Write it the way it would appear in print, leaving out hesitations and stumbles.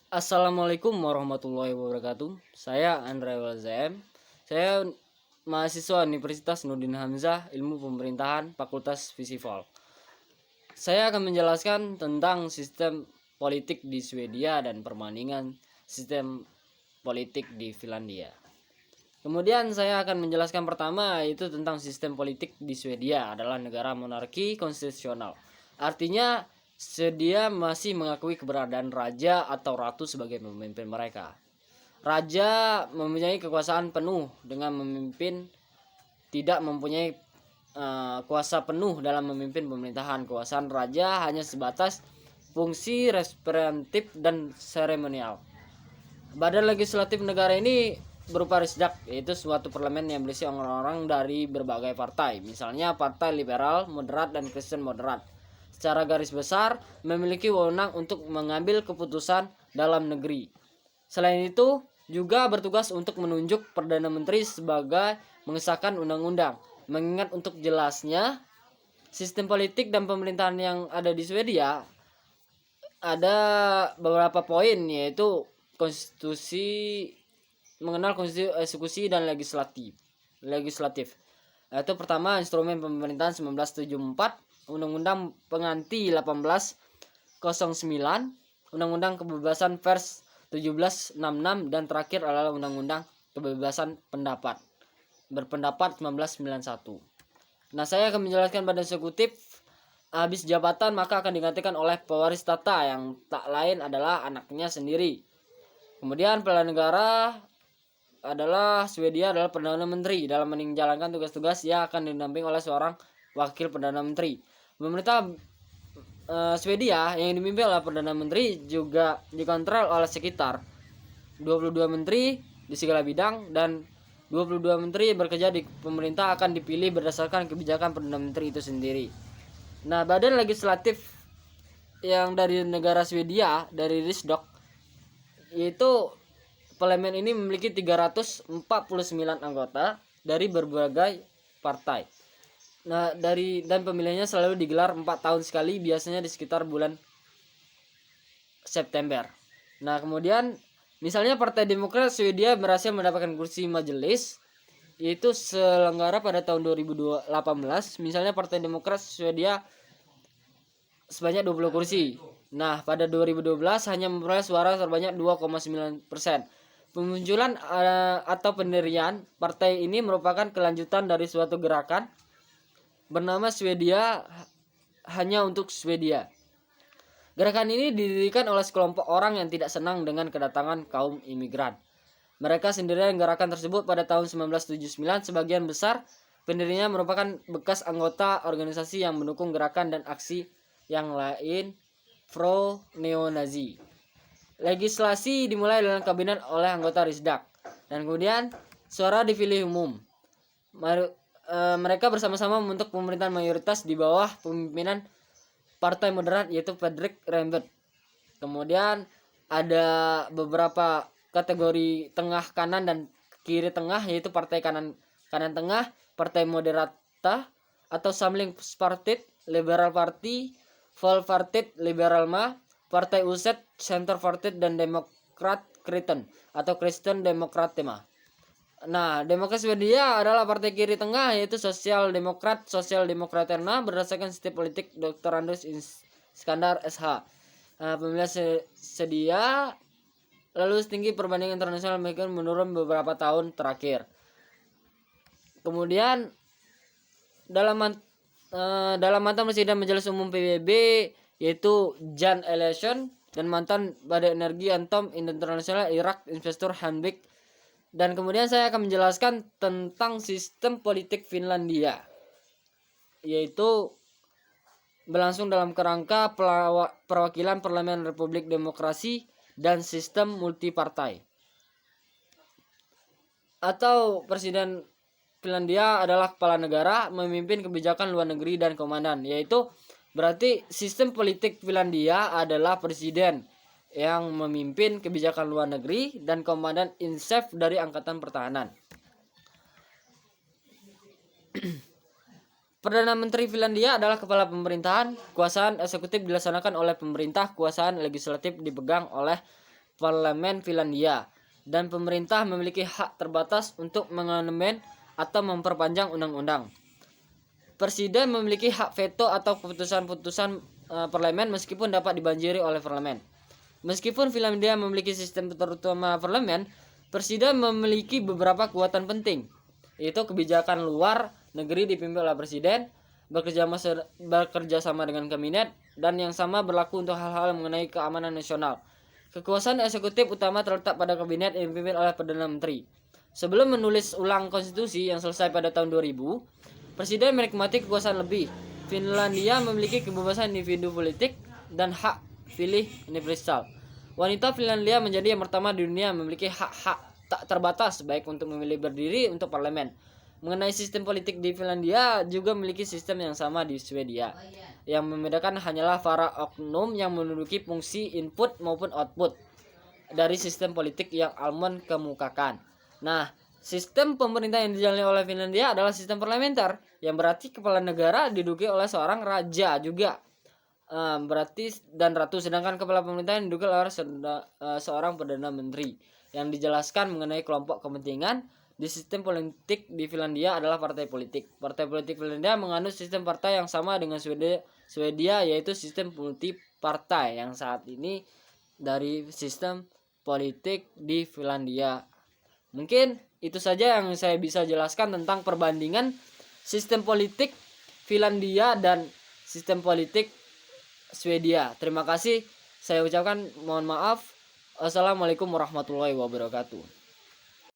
Assalamualaikum warahmatullahi wabarakatuh. Saya Andrea Walzam. Saya mahasiswa Universitas Nurdin Hamzah, Ilmu Pemerintahan, Fakultas Visipol. Saya akan menjelaskan tentang sistem politik di Swedia dan perbandingan sistem politik di Finlandia. Kemudian saya akan menjelaskan pertama yaitu tentang sistem politik di Swedia adalah negara monarki konstitusional. Artinya Swedia masih mengakui keberadaan raja atau ratu sebagai pemimpin mereka. Raja mempunyai kekuasaan penuh dengan memimpin, tidak mempunyai kuasa penuh dalam memimpin pemerintahan. Kekuasaan raja hanya sebatas fungsi representatif dan seremonial. Badan legislatif negara ini berupa Riksdag, yaitu suatu parlemen yang berisi orang-orang dari berbagai partai, misalnya partai liberal, moderat, dan Kristen moderat. Secara garis besar, memiliki wewenang untuk mengambil keputusan dalam negeri. Selain itu, juga bertugas untuk menunjuk Perdana Menteri sebagai mengesahkan undang-undang. Mengingat untuk jelasnya, sistem politik dan pemerintahan yang ada di Swedia ada beberapa poin, yaitu konstitusi, mengenal konstitusi, eksekusi, dan legislatif. Yaitu pertama, instrumen pemerintahan 1974, Undang-Undang Pengganti 1809, Undang-Undang Kebebasan Pers 1766, dan terakhir adalah Undang-Undang Kebebasan Berpendapat 1991. Nah, saya akan menjelaskan badan eksekutif. Habis jabatan maka akan digantikan oleh pewaris tata yang tak lain adalah anaknya sendiri. Kemudian Perdana Negara adalah Swedia adalah Perdana Menteri. Dalam menjalankan tugas-tugas ia akan didampingi oleh seorang wakil Perdana Menteri. Pemerintah Swedia yang dipimpin oleh Perdana Menteri juga dikontrol oleh sekitar 22 menteri di segala bidang, dan 22 menteri bekerja di pemerintah akan dipilih berdasarkan kebijakan Perdana Menteri itu sendiri. Nah, badan legislatif yang dari negara Swedia, dari Riksdag, yaitu parlemen ini memiliki 349 anggota dari berbagai partai. Nah, dan pemilihannya selalu digelar 4 tahun sekali, biasanya di sekitar bulan September. Nah, kemudian misalnya Partai Demokrat Swedia berhasil mendapatkan kursi majelis, yaitu selenggara pada tahun 2018. Misalnya Partai Demokrat Swedia sebanyak 20 kursi. Nah, pada 2012 hanya memperoleh suara sebanyak 2,9%. Pemunculan atau pendirian partai ini merupakan kelanjutan dari suatu gerakan bernama Swedia hanya untuk Swedia. Gerakan ini didirikan oleh sekelompok orang yang tidak senang dengan kedatangan kaum imigran. Mereka sendirian gerakan tersebut pada tahun 1979. Sebagian besar pendirinya merupakan bekas anggota organisasi yang mendukung gerakan dan aksi yang lain pro neo-Nazi. Legislasi dimulai dalam kabinet oleh anggota Riksdag, dan kemudian suara dipilih umum. Mereka bersama-sama membentuk pemerintahan mayoritas di bawah pemimpinan partai moderat, yaitu Fredrik Reinfeldt. Kemudian ada beberapa kategori tengah kanan dan kiri tengah, yaitu partai kanan tengah, partai moderata atau Samlingspartiet, Liberal Party, Folkpartiet, Liberalma, Partai Uset, Centerpartiet, dan Demokrat Kristen atau Kristen Demokratema. Nah, Demokrat Swedia adalah partai kiri tengah, yaitu Sosial Demokraterna berdasarkan sistem politik Dr. Anders Iskandar SH. Pemilihan sedia lalu tinggi perbandingan internasional mereka menurun beberapa tahun terakhir. Kemudian dalam mantan presiden Majelis Umum PBB yaitu Jan Election, dan mantan Badan Energi Atom Internasional Irak investor Hanbik. Dan kemudian saya akan menjelaskan tentang sistem politik Finlandia, yaitu berlangsung dalam kerangka perwakilan parlemen Republik Demokrasi dan sistem multipartai. Atau presiden Finlandia adalah kepala negara, memimpin kebijakan luar negeri dan komandan, yaitu berarti sistem politik Finlandia adalah presiden yang memimpin kebijakan luar negeri dan komandan in chief dari angkatan pertahanan. Perdana Menteri Finlandia adalah kepala pemerintahan. Kekuasaan eksekutif dilaksanakan oleh pemerintah, kekuasaan legislatif dipegang oleh parlemen Finlandia, dan pemerintah memiliki hak terbatas untuk mengamandemen atau memperpanjang undang-undang. Presiden memiliki hak veto atau keputusan-keputusan parlemen meskipun dapat dibanjiri oleh parlemen. Meskipun Finlandia memiliki sistem terutama parlemen, presiden memiliki beberapa kekuatan penting, yaitu kebijakan luar negeri dipimpin oleh presiden, bekerja sama dengan kabinet, dan yang sama berlaku untuk hal-hal mengenai keamanan nasional. Kekuasaan eksekutif utama terletak pada kabinet yang dipimpin oleh Perdana Menteri. Sebelum menulis ulang konstitusi yang selesai pada tahun 2000, presiden menikmati kekuasaan lebih. Finlandia memiliki kebebasan individu politik dan hak pilih universal. Wanita Finlandia menjadi yang pertama di dunia memiliki hak-hak tak terbatas baik untuk memilih berdiri untuk parlemen. Mengenai sistem politik di Finlandia juga memiliki sistem yang sama di Swedia. Yang membedakan hanyalah para oknum yang menduduki fungsi input maupun output dari sistem politik yang Almond kemukakan. Nah, sistem pemerintah yang dijalani oleh Finlandia adalah sistem parlementer, yang berarti kepala negara diduduki oleh seorang raja juga, berarti dan ratu, sedangkan kepala pemerintahan diduduki oleh seorang perdana menteri. Yang dijelaskan mengenai kelompok kepentingan di sistem politik di Finlandia adalah partai politik. Partai politik Finlandia menganut sistem partai yang sama dengan Swedia, yaitu sistem multipartai yang saat ini dari sistem politik di Finlandia. Mungkin itu saja yang saya bisa jelaskan tentang perbandingan sistem politik Finlandia dan sistem politik Swedia. Terima kasih. Saya ucapkan mohon maaf. Assalamualaikum warahmatullahi wabarakatuh.